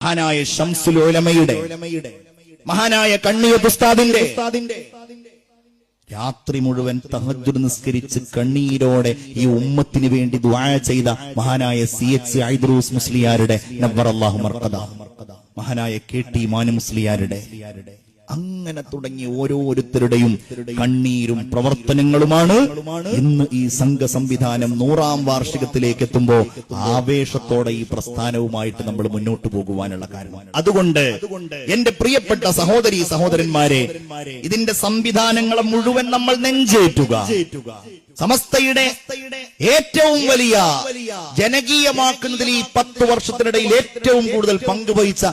മഹാനായ ശംസുൽ ഉലമയുടെ, മഹാനായ കണ്ണിയത്ത് ഉസ്താദിന്റെ രാത്രി മുഴുവൻ തഹജ്ജുദ് നിസ്കരിച്ച് കണ്ണീരോടെ ഈ ഉമ്മത്തിന് വേണ്ടി ദുആ ചെയ്ത മഹാനായ CH ഐദ്രൂസ് മുസ്ലിയാരുടെ നവ്വറല്ലാഹു മർഖദ, മഹാനായ KT മാനു മുസ്ലിയാരുടെ, അങ്ങനെ തുടങ്ങി ഓരോരുത്തരുടെയും കണ്ണീരും പ്രവർത്തനങ്ങളുമാണ് ഇന്ന് ഈ സംഘ സംവിധാനം 100ാം വാർഷികത്തിലേക്ക് എത്തുമ്പോൾ ആവേശത്തോടെ ഈ പ്രസ്ഥാനവുമായിട്ട് നമ്മൾ മുന്നോട്ട് പോകുവാനുള്ള കാരണം. അതുകൊണ്ട് എന്റെ പ്രിയപ്പെട്ട സഹോദരീ സഹോദരന്മാരെ, ഇതിന്റെ സംവിധാനങ്ങളെ മുഴുവൻ നമ്മൾ നെഞ്ചേറ്റുക. സമസ്തയുടെ ഏറ്റവും വലിയ ജനകീയമാക്കുന്നതിൽ ഈ 10 വർഷത്തിനിടയിൽ ഏറ്റവും കൂടുതൽ പങ്കുവഹിച്ച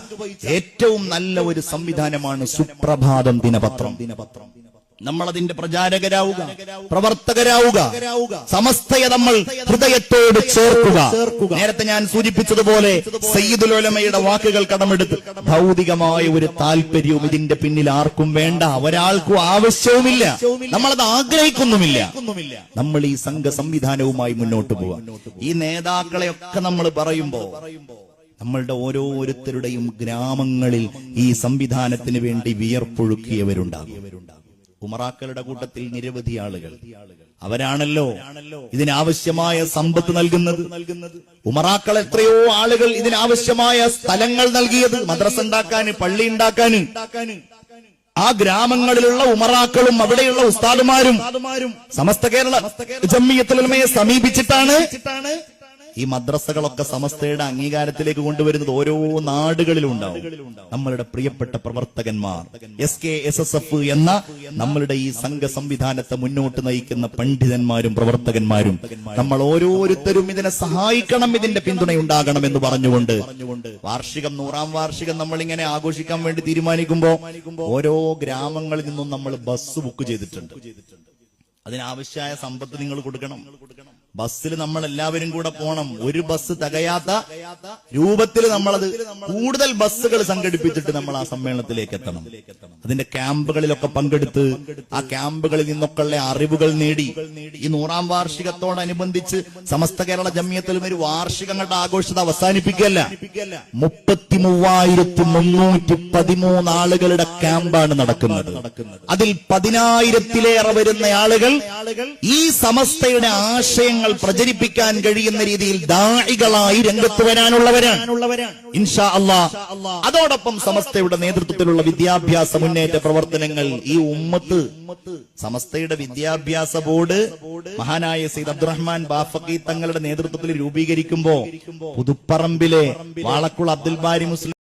ഏറ്റവും നല്ല ഒരു സംവിധാനമാണ് സുപ്രഭാതം ദിനപത്രം. നമ്മളതിന്റെ പ്രചാരകരാവുക, പ്രവർത്തകരാവുക, സമസ്തയെ നമ്മൾ ഹൃദയത്തോട് ചേർക്കുക. നേരത്തെ ഞാൻ സൂചിപ്പിച്ചതുപോലെ സയ്യിദുൽ ഉലമയുടെ വാക്കുകൾ കടമെടുത്ത് ഭൗതികമായ ഒരു താല്പര്യവും ഇതിന്റെ പിന്നിൽ ആർക്കും വേണ്ട, ഒരാൾക്കും ആവശ്യവുമില്ല, നമ്മളത് ആഗ്രഹിക്കുന്നുമില്ല. നമ്മൾ ഈ സംഘ സംവിധാനവുമായി മുന്നോട്ട് പോവാം. ഈ നേതാക്കളെയൊക്കെ നമ്മൾ പറയുമ്പോ നമ്മളുടെ ഓരോരുത്തരുടെയും ഗ്രാമങ്ങളിൽ ഈ സംവിധാനത്തിന് വേണ്ടി വിയർപ്പൊഴുക്കിയവരുണ്ടാകും. ഉമറാക്കളുടെ കൂട്ടത്തിൽ നിരവധി ആളുകൾ, അവരാണല്ലോ ഇതിനാവശ്യമായ സമ്പത്ത് നൽകുന്നത്. ഉമറാക്കൾ എത്രയോ ആളുകൾ ഇതിനാവശ്യമായ സ്ഥലങ്ങൾ നൽകിയത്, മദ്രസ ഉണ്ടാക്കാന്, പള്ളി ഉണ്ടാക്കാന്. ആ ഗ്രാമങ്ങളിലുള്ള ഉമറാക്കളും അവിടെയുള്ള ഉസ്താദുമാരും സമസ്ത കേരള ജംഇയ്യത്തുൽ ഉലമയെ സമീപിച്ചിട്ടാണ് ഈ മദ്രസകളൊക്കെ സമസ്തയുടെ അംഗീകാരത്തിലേക്ക് കൊണ്ടുവരുന്നത്. ഓരോ നാടുകളിലും ഉണ്ടാവും. നമ്മളുടെ പ്രിയപ്പെട്ട പ്രവർത്തകന്മാർ, SKSSF എന്ന നമ്മളുടെ ഈ സംഘ സംവിധാനത്തെ മുന്നോട്ട് നയിക്കുന്ന പണ്ഡിതന്മാരും പ്രവർത്തകന്മാരും നമ്മൾ ഓരോരുത്തരും ഇതിനെ സഹായിക്കണം, ഇതിന്റെ പിന്തുണയുണ്ടാകണം എന്ന് പറഞ്ഞുകൊണ്ട് വാർഷികം 100ാം വാർഷികം നമ്മളിങ്ങനെ ആഘോഷിക്കാൻ വേണ്ടി തീരുമാനിക്കുമ്പോ ഓരോ ഗ്രാമങ്ങളിൽ നിന്നും നമ്മൾ ബസ് ബുക്ക് ചെയ്തിട്ടുണ്ട്. അതിനാവശ്യമായ സമ്പത്ത് നിങ്ങൾ കൊടുക്കണം. ബസ്സിൽ നമ്മൾ എല്ലാവരും കൂടെ പോണം. ഒരു ബസ് തികയാത്ത രൂപത്തിൽ നമ്മളത് കൂടുതൽ ബസ്സുകൾ സംഘടിപ്പിച്ചിട്ട് നമ്മൾ ആ സമ്മേളനത്തിലേക്ക് എത്തണം. അതിന്റെ ക്യാമ്പുകളിലൊക്കെ പങ്കെടുത്ത് ആ ക്യാമ്പുകളിൽ നിന്നൊക്കെയുള്ള അറിവുകൾ നേടി ഈ 100ാം വാർഷികത്തോടനുബന്ധിച്ച് സമസ്ത കേരള ജംഇയ്യത്തുൽ ഉലമ ഒരു വാർഷികങ്ങളുടെ ആഘോഷത അവസാനിപ്പിക്കുകയല്ല. 33,313 ആളുകളുടെ ക്യാമ്പാണ് നടക്കുന്നത്. അതിൽ 10,000-ലേറെ വരുന്ന ആളുകൾ ഈ സമസ്തയുടെ ആശയങ്ങൾ പ്രചരിപ്പിക്കാൻ കഴിയുന്ന രീതിയിൽ ദാഇകളായി രംഗത്ത് വരാനുള്ളവരാണ് ഇൻഷാ അല്ലാഹ്. അതോടൊപ്പം സമസ്തയുടെ നേതൃത്വത്തിലുള്ള വിദ്യാഭ്യാസ മുന്നേറ്റ പ്രവർത്തനങ്ങൾ ഈ ഉമ്മത്ത്, സമസ്തയുടെ വിദ്യാഭ്യാസ ബോർഡ് മഹാനായ സയ്യിദ് അബ്ദുറഹ്മാൻ ബാഫഖി തങ്ങളുടെ നേതൃത്വത്തിൽ രൂപീകരിക്കുമ്പോ പുതുപ്പറമ്പിലെ വാളക്കുള അബ്ദുൽ ബാരി മുസ്ലിം